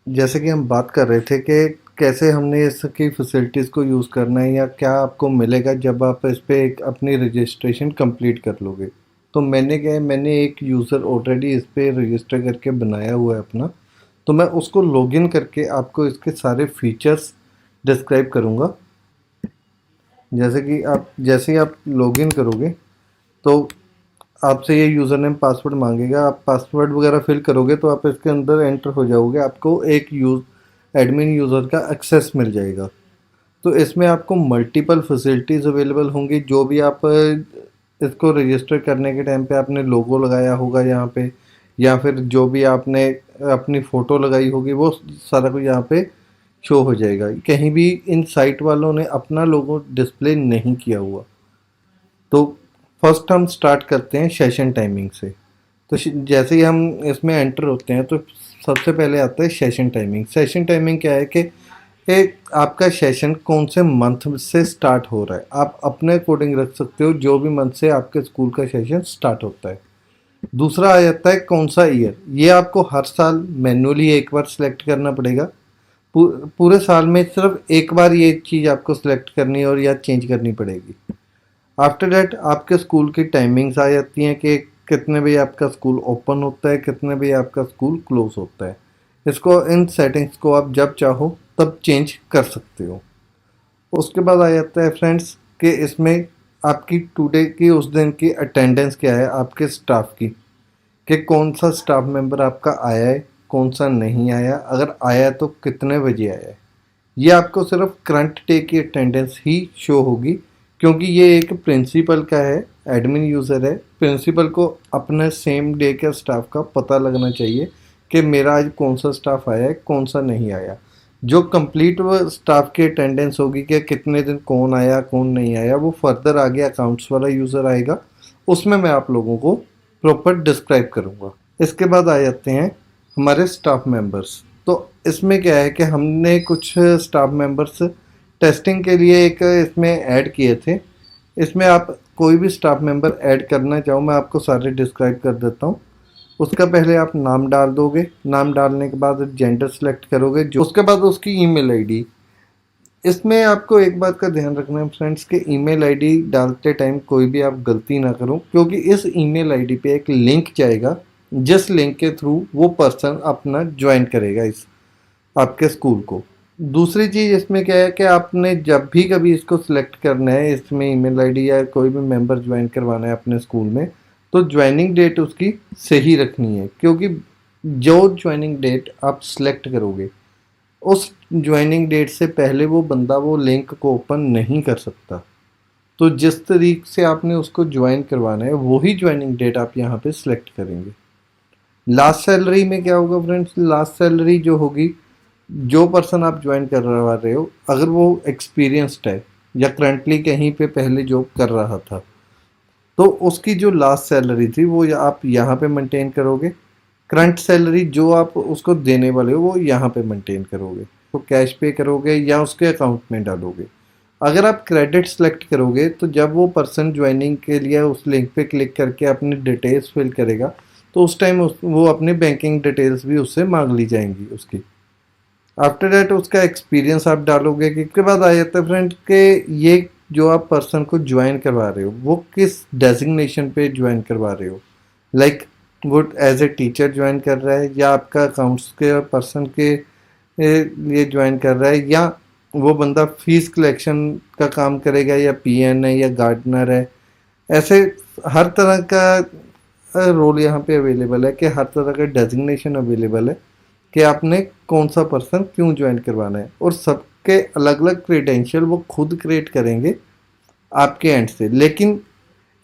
जैसे कि हम बात कर रहे थे कि कैसे हमने इसकी फैसिलिटीज़ को यूज़ करना है या क्या आपको मिलेगा जब आप इस पे एक अपनी रजिस्ट्रेशन कंप्लीट कर लोगे। तो मैंने क्या है, मैंने एक यूज़र ऑलरेडी इस पे रजिस्टर करके बनाया हुआ है अपना। तो मैं उसको लॉगिन करके आपको इसके सारे फीचर्स डिस्क्राइब करूँगा। जैसे कि आप जैसे ही आप लॉगिन करोगे तो आपसे ये यूज़र नेम पासवर्ड मांगेगा। आप पासवर्ड वगैरह फिल करोगे तो आप इसके अंदर एंटर हो जाओगे। आपको एक एडमिन यूज़र का एक्सेस मिल जाएगा। तो इसमें आपको मल्टीपल फैसिलिटीज़ अवेलेबल होंगी। जो भी आप इसको रजिस्टर करने के टाइम पे आपने लोगो लगाया होगा यहाँ पे, या फिर जो भी आपने अपनी फ़ोटो लगाई होगी, वो सारा कुछ यहाँ पे शो हो जाएगा। कहीं भी इन साइट वालों ने अपना लोगो डिस्प्ले नहीं किया हुआ। तो फर्स्ट हम स्टार्ट करते हैं सेशन टाइमिंग से। तो जैसे ही हम इसमें एंटर होते हैं तो सबसे पहले आता है सेशन टाइमिंग। सेशन टाइमिंग क्या है कि एक आपका सेशन कौन से मंथ से स्टार्ट हो रहा है। आप अपने अकॉर्डिंग रख सकते हो जो भी मंथ से आपके स्कूल का सेशन स्टार्ट होता है। दूसरा आ जाता है कौन सा ईयर। ये आपको हर साल मैन्युअली एक बार सिलेक्ट करना पड़ेगा। पूरे साल में सिर्फ एक बार ये चीज़ आपको सिलेक्ट करनी है और या चेंज करनी पड़ेगी। आफ्टर दैट आपके स्कूल की टाइमिंग्स आ जाती हैं कि कितने बजे आपका स्कूल ओपन होता है, कितने बजे आपका स्कूल क्लोज होता है। इसको इन सेटिंग्स को आप जब चाहो तब चेंज कर सकते हो। उसके बाद आ जाता है फ्रेंड्स कि इसमें आपकी टुडे की उस दिन की अटेंडेंस क्या है आपके स्टाफ की, कि कौन सा स्टाफ मेंबर आपका आया है, कौन सा नहीं आया, अगर आया तो कितने बजे आया है। ये आपको सिर्फ करंट डे की अटेंडेंस ही शो होगी, क्योंकि ये एक प्रिंसिपल का है, एडमिन यूज़र है। प्रिंसिपल को अपने सेम डे के स्टाफ का पता लगना चाहिए कि मेरा आज कौन सा स्टाफ आया है, कौन सा नहीं आया। जो कंप्लीट वो स्टाफ की अटेंडेंस होगी कि कितने दिन कौन आया कौन नहीं आया, वो फर्दर आगे अकाउंट्स वाला यूज़र आएगा, उसमें मैं आप लोगों को प्रॉपर डिस्क्राइब करूँगा। इसके बाद आ जाते हैं हमारे स्टाफ मेंबर्स। तो इसमें क्या है कि हमने कुछ स्टाफ मेंबर्स टेस्टिंग के लिए एक इसमें ऐड किए थे। इसमें आप कोई भी स्टाफ मेंबर ऐड करना चाहो, मैं आपको सारे डिस्क्राइब कर देता हूँ। उसका पहले आप नाम डाल दोगे। नाम डालने के बाद जेंडर सेलेक्ट करोगे, जो उसके बाद उसकी ईमेल आईडी। इसमें आपको एक बात का ध्यान रखना है फ्रेंड्स कि ईमेल आईडी डालते टाइम कोई भी आप गलती ना करो, क्योंकि इस ईमेल आईडी पे एक लिंक जाएगा जिस लिंक के थ्रू वो पर्सन अपना ज्वाइन करेगा इस आपके स्कूल को। दूसरी चीज़ इसमें क्या है कि आपने जब भी कभी इसको सिलेक्ट करना है, इसमें ईमेल आईडी या कोई भी मेंबर ज्वाइन करवाना है अपने स्कूल में, तो ज्वाइनिंग डेट उसकी सही रखनी है, क्योंकि जो ज्वाइनिंग डेट आप सिलेक्ट करोगे उस ज्वाइनिंग डेट से पहले वो बंदा वो लिंक को ओपन नहीं कर सकता। तो जिस तरीके से आपने उसको ज्वाइन करवाना है वही ज्वाइनिंग डेट आप यहाँ पे सिलेक्ट करेंगे। लास्ट सैलरी में क्या होगा फ्रेंड्स, लास्ट सैलरी जो होगी, जो पर्सन आप ज्वाइन करवा रहे हो अगर वो एक्सपीरियंस्ड है या करंटली कहीं पे पहले जॉब कर रहा था, तो उसकी जो लास्ट सैलरी थी वो आप यहाँ पे मेंटेन करोगे। करंट सैलरी जो आप उसको देने वाले हो वो यहाँ पे मेंटेन करोगे। तो कैश पे करोगे या उसके अकाउंट में डालोगे। अगर आप क्रेडिट सेलेक्ट करोगे तो जब वो पर्सन ज्वाइनिंग के लिए उस लिंक पे क्लिक करके अपनी डिटेल्स फिल करेगा तो उस टाइम वो अपनी बैंकिंग डिटेल्स भी उससे मांग ली जाएंगी उसकी। आफ्टर दैट उसका एक्सपीरियंस आप डालोगे। कि उसके बाद आ जाता है फ्रेंड के ये जो आप पर्सन को ज्वाइन करवा रहे हो वो किस डेजिग्नेशन पे ज्वाइन करवा रहे हो। लाइक वो एज ए टीचर ज्वाइन कर रहा है, या आपका अकाउंट्स के पर्सन के लिए ज्वाइन कर रहा है, या वो बंदा फीस कलेक्शन का काम करेगा, या पीएन है या गार्डनर है। ऐसे हर तरह का रोल यहाँ पे अवेलेबल है, कि हर तरह का डेजिग्नेशन अवेलेबल है कि आपने कौन सा पर्सन क्यों ज्वाइन करवाना है। और सबके अलग अलग क्रेडेंशियल वो खुद क्रिएट करेंगे आपके एंड से। लेकिन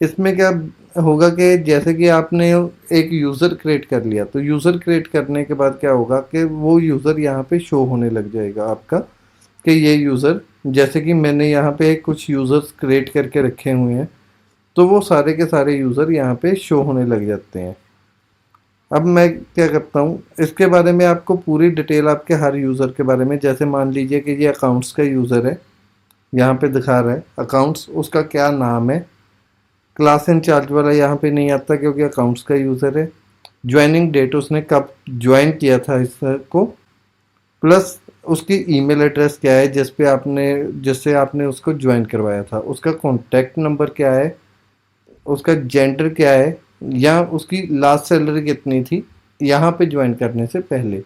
इसमें क्या होगा कि जैसे कि आपने एक यूज़र क्रिएट कर लिया, तो यूज़र क्रिएट करने के बाद क्या होगा कि वो यूज़र यहाँ पे शो होने लग जाएगा आपका, कि ये यूज़र, जैसे कि मैंने यहाँ पे कुछ यूज़र्स क्रिएट करके रखे हुए हैं, तो वो सारे के सारे यूज़र यहाँ पे शो होने लग जाते हैं। अब मैं क्या करता हूँ, इसके बारे में आपको पूरी डिटेल आपके हर यूज़र के बारे में, जैसे मान लीजिए कि ये अकाउंट्स का यूज़र है, यहाँ पे दिखा रहा है अकाउंट्स, उसका क्या नाम है। क्लास इंचार्ज वाला यहाँ पे नहीं आता क्योंकि अकाउंट्स का यूज़र है। ज्वाइनिंग डेट उसने कब ज्वाइन किया था इसको, प्लस उसकी ईमेल एड्रेस क्या है जिससे आपने उसको ज्वाइन करवाया था, उसका कॉन्टैक्ट नंबर क्या है, उसका जेंडर क्या है, या उसकी लास्ट सैलरी कितनी थी यहाँ पे ज्वाइन करने से पहले,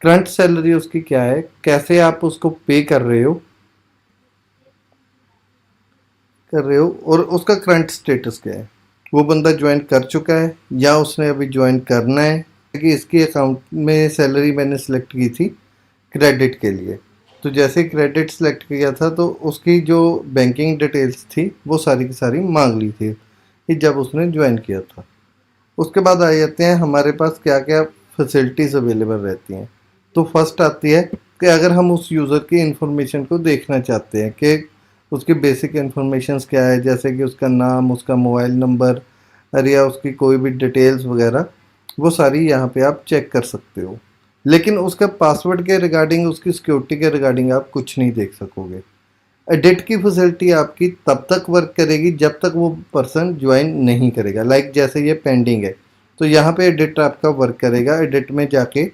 करंट सैलरी उसकी क्या है, कैसे आप उसको पे कर रहे हो और उसका करंट स्टेटस क्या है, वो बंदा ज्वाइन कर चुका है या उसने अभी ज्वाइन करना है। कि इसकी अकाउंट में सैलरी मैंने सेलेक्ट की थी क्रेडिट के लिए, तो जैसे क्रेडिट सेलेक्ट किया था तो उसकी जो बैंकिंग डिटेल्स थी वो सारी की सारी मांग ली थी कि जब उसने ज्वाइन किया था। उसके बाद आ जाते हैं हमारे पास क्या क्या फैसिलिटीज़ अवेलेबल रहती हैं। तो फर्स्ट आती है कि अगर हम उस यूज़र की इंफॉर्मेशन को देखना चाहते हैं कि उसकी बेसिक इंफॉर्मेशंस क्या है, जैसे कि उसका नाम, उसका मोबाइल नंबर या उसकी कोई भी डिटेल्स वगैरह, वो सारी यहाँ पे आप चेक कर सकते हो। लेकिन उसका पासवर्ड के रिगार्डिंग, उसकी सिक्योरिटी के रिगार्डिंग आप कुछ नहीं देख सकोगे। एडिट की फैसिलिटी आपकी तब तक वर्क करेगी जब तक वो पर्सन ज्वाइन नहीं करेगा। लाइक जैसे ये पेंडिंग है तो यहाँ पे एडिट आपका वर्क करेगा। एडिट में जाके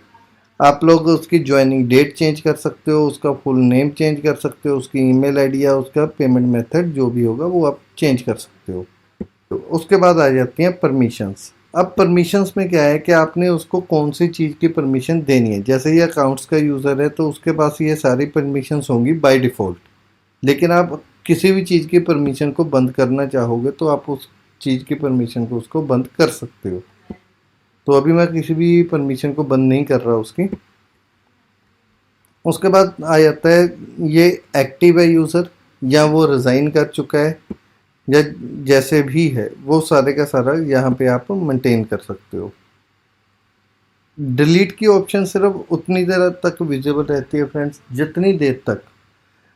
आप लोग उसकी ज्वाइनिंग डेट चेंज कर सकते हो, उसका फुल नेम चेंज कर सकते हो, उसकी ईमेल आईडी या उसका पेमेंट मेथड जो भी होगा वो आप चेंज कर सकते हो। तो उसके बाद आ जाती हैं परमिशंस। अब परमिशंस में क्या है कि आपने उसको कौन सी चीज़ की परमिशन देनी है। जैसे ये अकाउंट्स का यूज़र है तो उसके पास ये सारी परमिशंस होंगी बाय डिफ़ॉल्ट। लेकिन आप किसी भी चीज़ की परमिशन को बंद करना चाहोगे तो आप उस चीज़ की परमिशन को उसको बंद कर सकते हो। तो अभी मैं किसी भी परमिशन को बंद नहीं कर रहा उसकी। उसके बाद आ जाता है ये एक्टिव है यूज़र या वो रिज़ाइन कर चुका है या जैसे भी है, वो सारे का सारा यहाँ पे आप मेंटेन कर सकते हो। डिलीट की ऑप्शन सिर्फ उतनी देर तक विजिबल रहती है फ्रेंड्स जितनी देर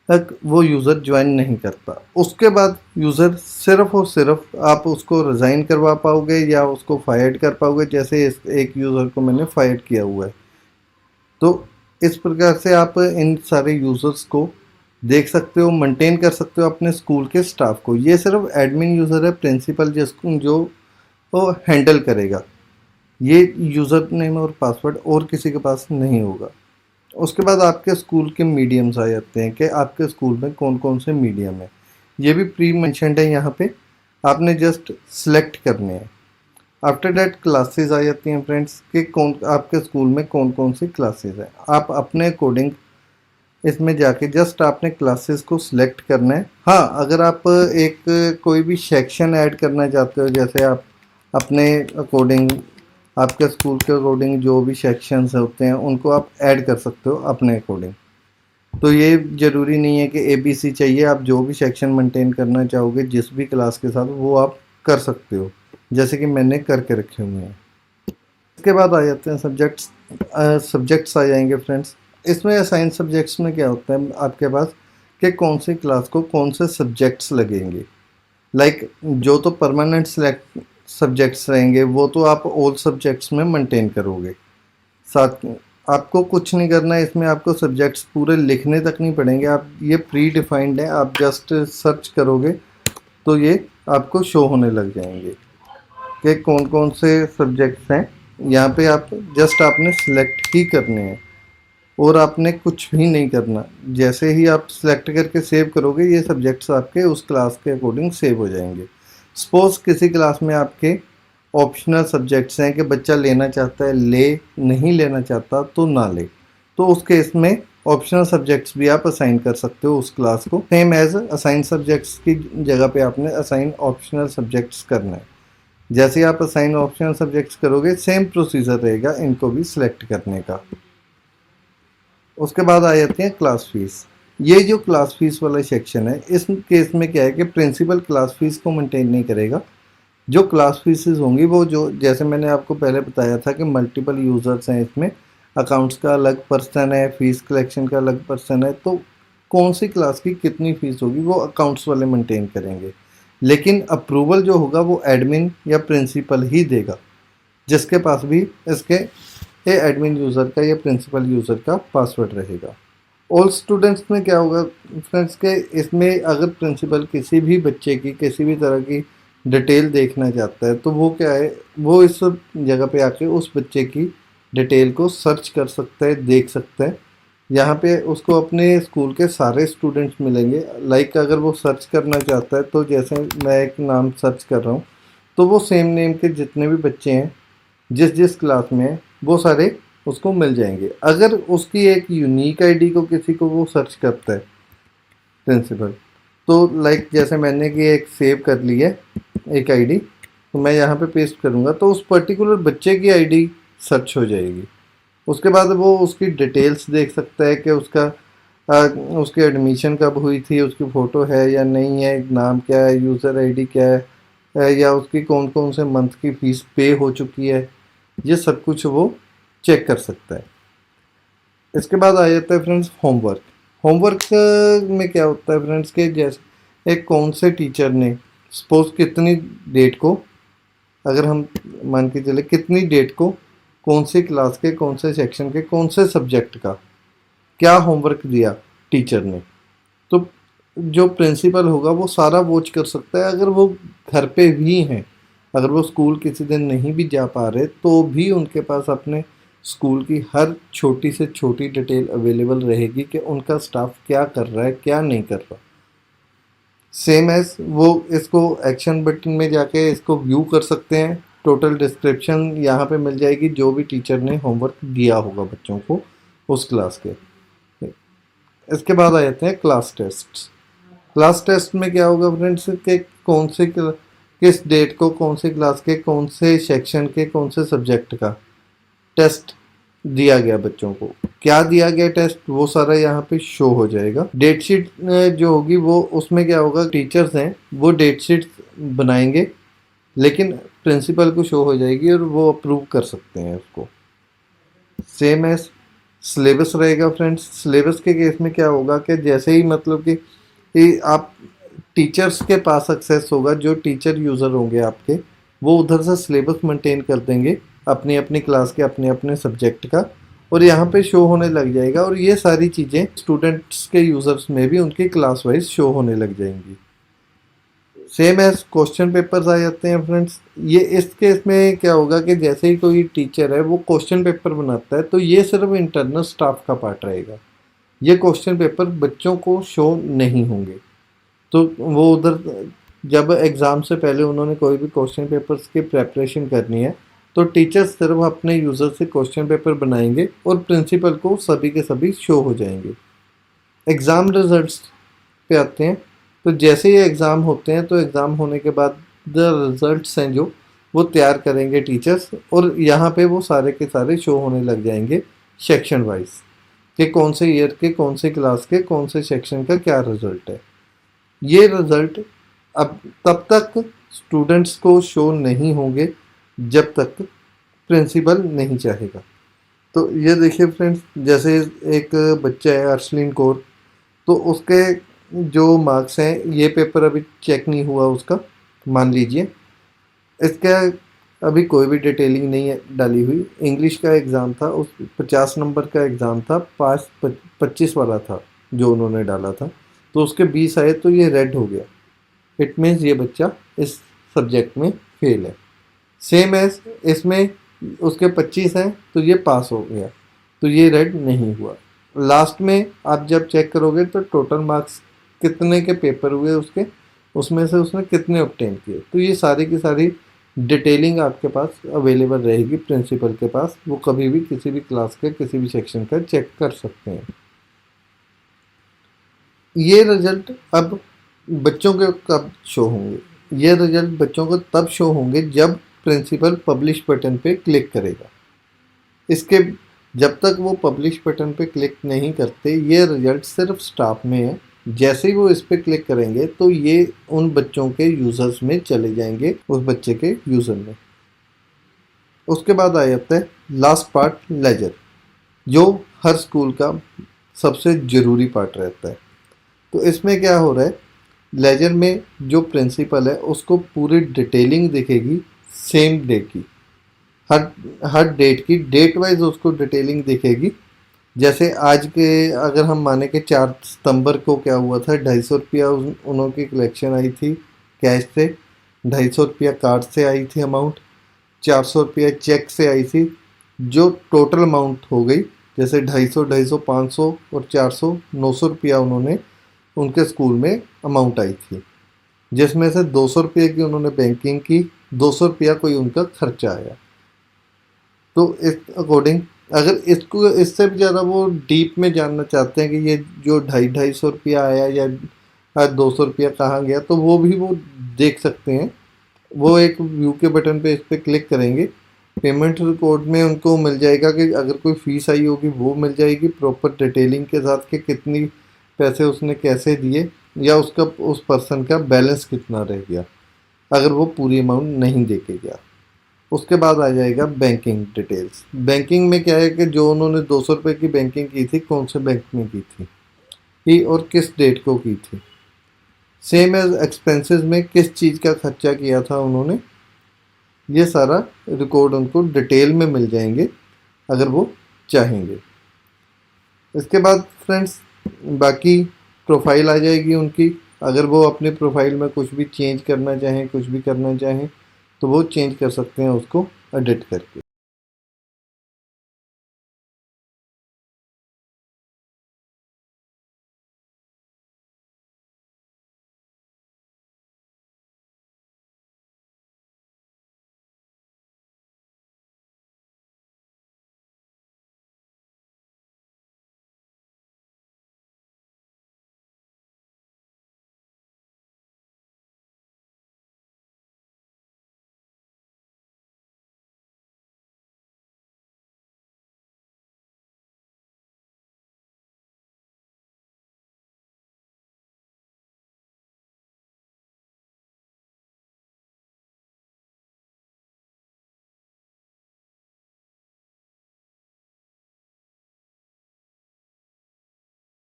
तक वो यूज़र ज्वाइन नहीं करता। उसके बाद यूज़र सिर्फ और सिर्फ आप उसको रिज़ाइन करवा पाओगे या उसको फायर्ड कर पाओगे। जैसे इस एक यूज़र को मैंने फायर्ड किया हुआ है। तो इस प्रकार से आप इन सारे यूज़र्स को देख सकते हो, मेंटेन कर सकते हो अपने स्कूल के स्टाफ को। ये सिर्फ एडमिन यूज़र है, प्रिंसिपल जिसको जो वो हैंडल करेगा। ये यूज़र नेम और पासवर्ड और किसी के पास नहीं होगा। उसके बाद आपके स्कूल के मीडियम्स आ जाते हैं कि आपके स्कूल में कौन कौन से मीडियम है। ये भी प्री मेंशनड है यहाँ पे, आपने जस्ट सेलेक्ट करने हैं। आफ्टर डैट क्लासेस आ जाती हैं फ्रेंड्स कि कौन आपके स्कूल में कौन कौन सी क्लासेस हैं। आप अपने अकॉर्डिंग इसमें जाके जस्ट आपने क्लासेस को सिलेक्ट करना है। हाँ, अगर आप एक कोई भी सेक्शन ऐड करना चाहते हो, जैसे आप अपने अकॉर्डिंग, आपके स्कूल के अकॉर्डिंग जो भी सेक्शंस होते हैं उनको आप ऐड कर सकते हो अपने अकॉर्डिंग। तो ये ज़रूरी नहीं है कि ABC चाहिए, आप जो भी सेक्शन मेंटेन करना चाहोगे जिस भी क्लास के साथ वो आप कर सकते हो, जैसे कि मैंने करके रखे हुए हैं। इसके बाद आ जाते हैं सब्जेक्ट्स। सब्जेक्ट्स आ जाएंगे फ्रेंड्स। इसमें असाइन सब्जेक्ट्स में क्या होता है आपके पास कि कौन सी क्लास को कौन से सब्जेक्ट्स लगेंगे। लाइक जो तो परमानेंट सेलेक्ट सब्जेक्ट्स रहेंगे वो तो आप ऑल सब्जेक्ट्स में मेंटेन करोगे। साथ में आपको कुछ नहीं करना है इसमें, आपको सब्जेक्ट्स पूरे लिखने तक नहीं पड़ेंगे। आप ये प्री डिफाइंड है, आप जस्ट सर्च करोगे तो ये आपको शो होने लग जाएंगे कि कौन कौन से सब्जेक्ट्स हैं। यहाँ पे आप जस्ट आपने सेलेक्ट ही करने हैं और आपने कुछ भी नहीं करना। जैसे ही आप सेलेक्ट करके सेव करोगे ये सब्जेक्ट्स आपके उस क्लास के अकॉर्डिंग सेव हो जाएंगे। सपोज किसी क्लास में आपके ऑप्शनल सब्जेक्ट्स हैं कि बच्चा लेना चाहता है ले, नहीं लेना चाहता तो ना ले, तो उस केस में ऑप्शनल सब्जेक्ट्स भी आप असाइन कर सकते हो उस क्लास को। सेम एज असाइन सब्जेक्ट्स की जगह पे आपने असाइन ऑप्शनल सब्जेक्ट्स करना है। जैसे ही आप असाइन ऑप्शनल सब्जेक्ट्स करोगे सेम प्रोसीजर रहेगा इनको भी सिलेक्ट करने का। उसके बाद आ जाती है क्लास फीस। ये जो क्लास फीस वाला सेक्शन है इस केस में क्या है कि प्रिंसिपल क्लास फीस को मेंटेन नहीं करेगा। जो क्लास फीसेस होंगी वो जो जैसे मैंने आपको पहले बताया था कि मल्टीपल यूज़र्स हैं इसमें, अकाउंट्स का अलग पर्सन है, फीस कलेक्शन का अलग पर्सन है, तो कौन सी क्लास की कितनी फ़ीस होगी वो अकाउंट्स वाले मेंटेन करेंगे। लेकिन अप्रूवल जो होगा वो एडमिन या प्रिंसिपल ही देगा, जिसके पास भी इसके ये एडमिन यूज़र का या प्रिंसिपल यूज़र का पासवर्ड रहेगा। ऑल स्टूडेंट्स में क्या होगा फ्रेंड्स के इसमें अगर प्रिंसिपल किसी भी बच्चे की किसी भी तरह की डिटेल देखना चाहता है तो वो क्या है, वो इस जगह पे आके उस बच्चे की डिटेल को सर्च कर सकता है, देख सकता है यहाँ पे उसको अपने स्कूल के सारे स्टूडेंट्स मिलेंगे। लाइक अगर वो सर्च करना चाहता है तो जैसे मैं एक नाम सर्च कर रहा हूँ तो वो सेम नेम के जितने भी बच्चे हैं जिस जिस क्लास में हैं वो सारे उसको मिल जाएंगे। अगर उसकी एक यूनिक आईडी को किसी को वो सर्च करता है प्रिंसिपल, तो लाइक जैसे मैंने कि एक सेव कर ली है एक आईडी, तो मैं यहाँ पे पेस्ट करूँगा तो उस पर्टिकुलर बच्चे की आईडी सर्च हो जाएगी। उसके बाद वो उसकी डिटेल्स देख सकता है कि उसका उसकी एडमिशन कब हुई थी, उसकी फ़ोटो है या नहीं है, नाम क्या है, यूज़र आईडी क्या है, या उसकी कौन कौन से मंथ की फ़ीस पे हो चुकी है, ये सब कुछ वो चेक कर सकता है। इसके बाद आ जाता है फ्रेंड्स होमवर्क। होमवर्क में क्या होता है फ्रेंड्स के जैसे एक कौन से टीचर ने सपोज कितनी डेट को, अगर हम मान के चले कितनी डेट को कौन सी क्लास के कौन से सेक्शन के कौन से सब्जेक्ट का क्या होमवर्क दिया टीचर ने, तो जो प्रिंसिपल होगा वो सारा वॉच कर सकता है। अगर वो घर पे भी हैं, अगर वो स्कूल किसी दिन नहीं भी जा पा रहे तो भी उनके पास अपने स्कूल की हर छोटी से छोटी डिटेल अवेलेबल रहेगी कि उनका स्टाफ क्या कर रहा है क्या नहीं कर रहा। सेम एज वो इसको एक्शन बटन में जाके इसको व्यू कर सकते हैं। टोटल डिस्क्रिप्शन यहाँ पे मिल जाएगी जो भी टीचर ने होमवर्क दिया होगा बच्चों को उस क्लास के। इसके बाद आ जाते हैं क्लास टेस्ट। क्लास टेस्ट में क्या होगा फ्रेंड्स के कौन से किस डेट को कौन से क्लास के कौन से सेक्शन के कौन से सब्जेक्ट का टेस्ट दिया गया, बच्चों को क्या दिया गया टेस्ट, वो सारा यहाँ पे शो हो जाएगा। डेट शीट जो होगी वो उसमें क्या होगा, टीचर्स हैं वो डेट शीट बनाएंगे लेकिन प्रिंसिपल को शो हो जाएगी और वो अप्रूव कर सकते हैं उसको। सेम एज सिलेबस रहेगा फ्रेंड्स। सिलेबस के केस में क्या होगा कि जैसे ही मतलब कि आप टीचर्स के पास एक्सेस होगा, जो टीचर यूज़र होंगे आपके वो उधर से सिलेबस मेंटेन कर देंगे अपनी अपनी क्लास के अपने अपने सब्जेक्ट का, और यहाँ पे शो होने लग जाएगा। और ये सारी चीज़ें स्टूडेंट्स के यूज़र्स में भी उनकी क्लास वाइज शो होने लग जाएंगी। सेम एज क्वेश्चन पेपर्स आ जाते हैं फ्रेंड्स। ये इस केस में क्या होगा कि जैसे ही कोई टीचर है वो क्वेश्चन पेपर बनाता है तो ये सिर्फ इंटरनल स्टाफ का पार्ट रहेगा, ये क्वेश्चन पेपर बच्चों को शो नहीं होंगे। तो वो उधर जब एग्ज़ाम से पहले उन्होंने कोई भी क्वेश्चन पेपर्स की प्रेपरेशन करनी है तो टीचर्स सिर्फ अपने यूज़र से क्वेश्चन पेपर बनाएंगे और प्रिंसिपल को सभी के सभी शो हो जाएंगे। एग्ज़ाम रिजल्ट्स पे आते हैं। तो जैसे ही एग्ज़ाम होते हैं तो एग्ज़ाम होने के बाद द रिज़ल्ट्स हैं जो वो तैयार करेंगे टीचर्स, और यहाँ पे वो सारे के सारे शो होने लग जाएंगे सेक्शन वाइज कि कौन से ईयर के कौन से क्लास के कौन से सेक्शन का क्या रिज़ल्ट है। ये रिज़ल्ट अब तब तक स्टूडेंट्स को शो नहीं होंगे जब तक प्रिंसिपल नहीं चाहेगा। तो ये देखिए फ्रेंड्स, जैसे एक बच्चा है अर्शलीन कौर, तो उसके जो मार्क्स हैं, ये पेपर अभी चेक नहीं हुआ उसका मान लीजिए, इसका अभी कोई भी डिटेलिंग नहीं है डाली हुई। इंग्लिश का एग्ज़ाम था, उस 50 नंबर का एग्ज़ाम था, 25 वाला था जो उन्होंने डाला था, तो उसके 20 आए तो ये रेड हो गया। इट मीन्स ये बच्चा इस सब्जेक्ट में फेल है। सेम एज इसमें उसके 25 हैं तो ये पास हो गया, तो ये रेड नहीं हुआ। लास्ट में आप जब चेक करोगे तो टोटल मार्क्स कितने के पेपर हुए उसके, उसमें से उसने कितने ऑब्टेन किए, तो ये सारी की सारी डिटेलिंग आपके पास अवेलेबल रहेगी प्रिंसिपल के पास। वो कभी भी किसी भी क्लास के किसी भी सेक्शन का चेक कर सकते हैं। ये रिजल्ट अब बच्चों के कब शो होंगे, ये रिजल्ट बच्चों को तब शो होंगे जब प्रिंसिपल पब्लिश बटन पे क्लिक करेगा। इसके जब तक वो पब्लिश बटन पे क्लिक नहीं करते ये रिजल्ट सिर्फ स्टाफ में है। जैसे ही वो इस पर क्लिक करेंगे तो ये उन बच्चों के यूज़र्स में चले जाएंगे, उस बच्चे के यूज़र में। उसके बाद आ जाता है लास्ट पार्ट, लेजर, जो हर स्कूल का सबसे ज़रूरी पार्ट रहता है। तो इसमें क्या हो रहा है, लेजर में जो प्रिंसिपल है उसको पूरी डिटेलिंग दिखेगी सेम डे की, हर हर डेट की, डेट वाइज उसको डिटेलिंग दिखेगी। जैसे आज के अगर हम माने कि 4 सितंबर को क्या हुआ था, 250 रुपया उनकी कलेक्शन आई थी कैश से, 250 रुपया कार्ड से आई थी अमाउंट, 400 रुपया चेक से आई थी, जो टोटल अमाउंट हो गई जैसे 250, 500 और 400, 900 रुपया उन्होंने उनके स्कूल में अमाउंट आई थी, जिसमें से 200 रुपये की उन्होंने बैंकिंग की, 200 रुपया कोई उनका खर्चा आया। तो इस अकॉर्डिंग अगर इसको इससे भी ज़्यादा वो डीप में जानना चाहते हैं कि ये जो 250 आया या 200 रुपया कहाँ गया, तो वो भी वो देख सकते हैं। वो एक व्यू के बटन पे इस पर क्लिक करेंगे, पेमेंट रिकॉर्ड में उनको मिल जाएगा कि अगर कोई फ़ीस आई होगी वो मिल जाएगी प्रॉपर डिटेलिंग के साथ कि कितनी पैसे उसने कैसे दिए या उसका उस पर्सन का बैलेंस कितना रह गया अगर वो पूरी अमाउंट नहीं दे के गया। उसके बाद आ जाएगा बैंकिंग डिटेल्स। बैंकिंग में क्या है कि जो उन्होंने 200 रुपये की बैंकिंग की थी, कौन से बैंक में की थी ही और किस डेट को की थी। सेम एज एक्सपेंसेस में किस चीज़ का खर्चा किया था उन्होंने, ये सारा रिकॉर्ड उनको डिटेल में मिल जाएंगे अगर वो चाहेंगे। इसके बाद फ्रेंड्स बाकी प्रोफाइल आ जाएगी उनकी। अगर वो अपने प्रोफाइल में कुछ भी चेंज करना चाहें, कुछ भी करना चाहें, तो वो चेंज कर सकते हैं उसको एडिट करके।